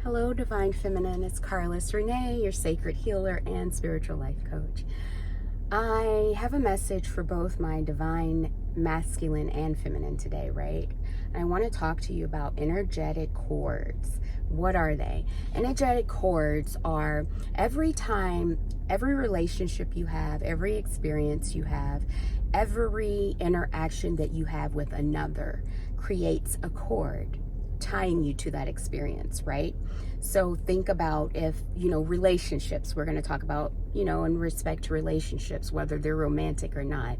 Hello, Divine Feminine. It's Carlos Renee, your sacred healer and spiritual life coach. I have a message for both my divine masculine and feminine today, right? I want to talk to you about energetic cords. What are they? Energetic cords are every time, every relationship you have, every experience you have, every interaction that you have with another creates a cord tying you to that experience, right? So think about if, relationships, we're going to talk about, in respect to relationships, whether they're romantic or not.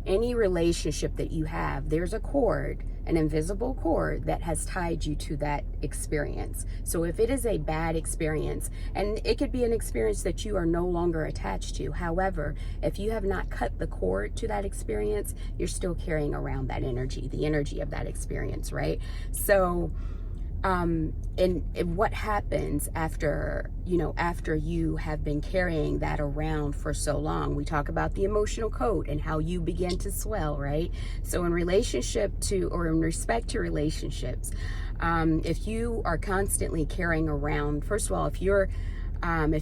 Any relationship that you have, there's a cord, an invisible cord that has tied you to that experience. So if it is a bad experience, and it could be an experience that you are no longer attached to, however, if you have not cut the cord to that experience, you're still carrying around that energy, the energy of that experience, right? So and what happens after you have been carrying that around for so long? We talk about the emotional code and how you begin to swell, right? So in relationship to, or in respect to relationships, if you are constantly carrying around, first of all, if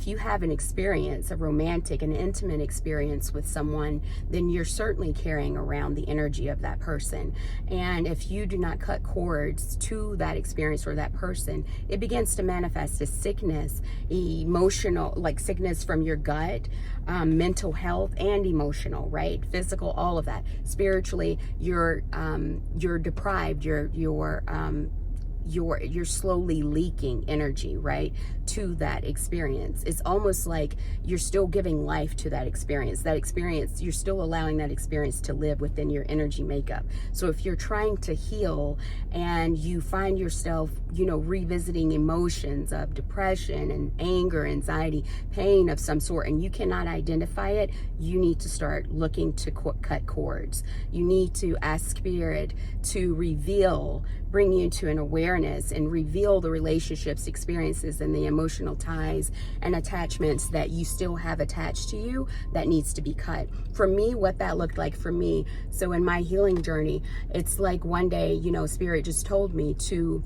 you have an experience, a romantic and intimate experience with someone, then you're certainly carrying around the energy of that person. And if you do not cut cords to that experience or that person, it begins to manifest as sickness, emotional, like sickness from your gut, mental health and emotional, right? Physical, all of that. Spiritually, you're deprived, you're slowly leaking energy, right, to that experience. It's almost like you're still giving life to that experience. That experience, you're still allowing that experience to live within your energy makeup. So if you're trying to heal and you find yourself, revisiting emotions of depression and anger, anxiety, pain of some sort, and you cannot identify it, you need to start looking to cut cords. You need to ask Spirit to reveal, bring you to an awareness and reveal the relationships, experiences, and the emotional ties and attachments that you still have attached to you that needs to be cut. For me, what that looked like for me, so in my healing journey, it's like one day, Spirit just told me to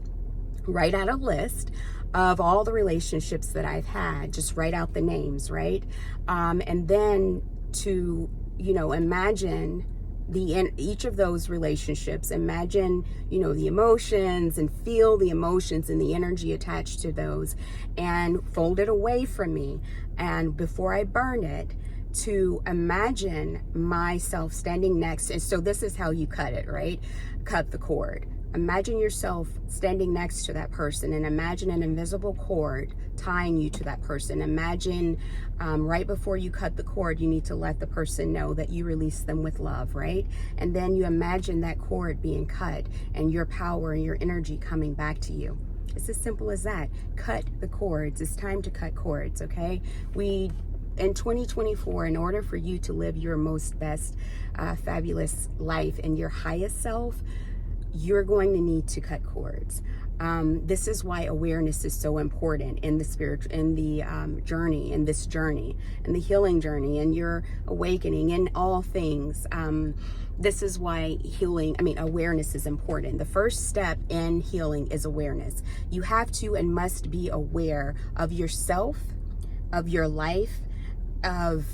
write out a list of all the relationships that I've had, just write out the names, right? And then to, imagine in each of those relationships, imagine, the emotions and feel the emotions and the energy attached to those and fold it away from me. And before I burn it, to imagine myself standing next. And so this is how you cut it, right? Cut the cord. Imagine yourself standing next to that person and imagine an invisible cord tying you to that person. Imagine right before you cut the cord, you need to let the person know that you release them with love, right? And then you imagine that cord being cut and your power and your energy coming back to you. It's as simple as that. Cut the cords. It's time to cut cords, okay? In 2024, in order for you to live your most best, fabulous life and your highest self, you're going to need to cut cords. This is why awareness is so important in the journey, in the healing journey, and your awakening in all things. This is why awareness is important. The first step in healing is awareness. You have to and must be aware of yourself, of your life, of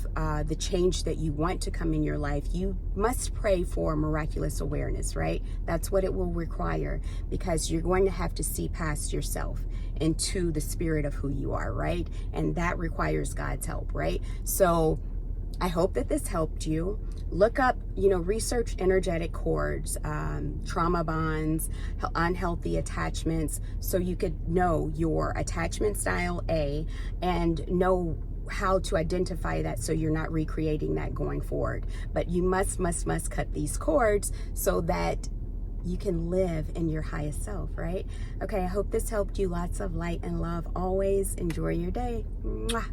the change that you want to come in your life. You must pray for miraculous awareness, right? That's what it will require, because you're going to have to see past yourself into the spirit of who you are, right? And that requires God's help, right? So I hope that this helped you. Look up, research energetic cords, trauma bonds, unhealthy attachments, so you could know your attachment style A and know how to identify that so you're not recreating that going forward. But you must cut these cords so that you can live in your highest self, right? Okay, I hope this helped you. Lots of light and love always. Enjoy your day. Mwah.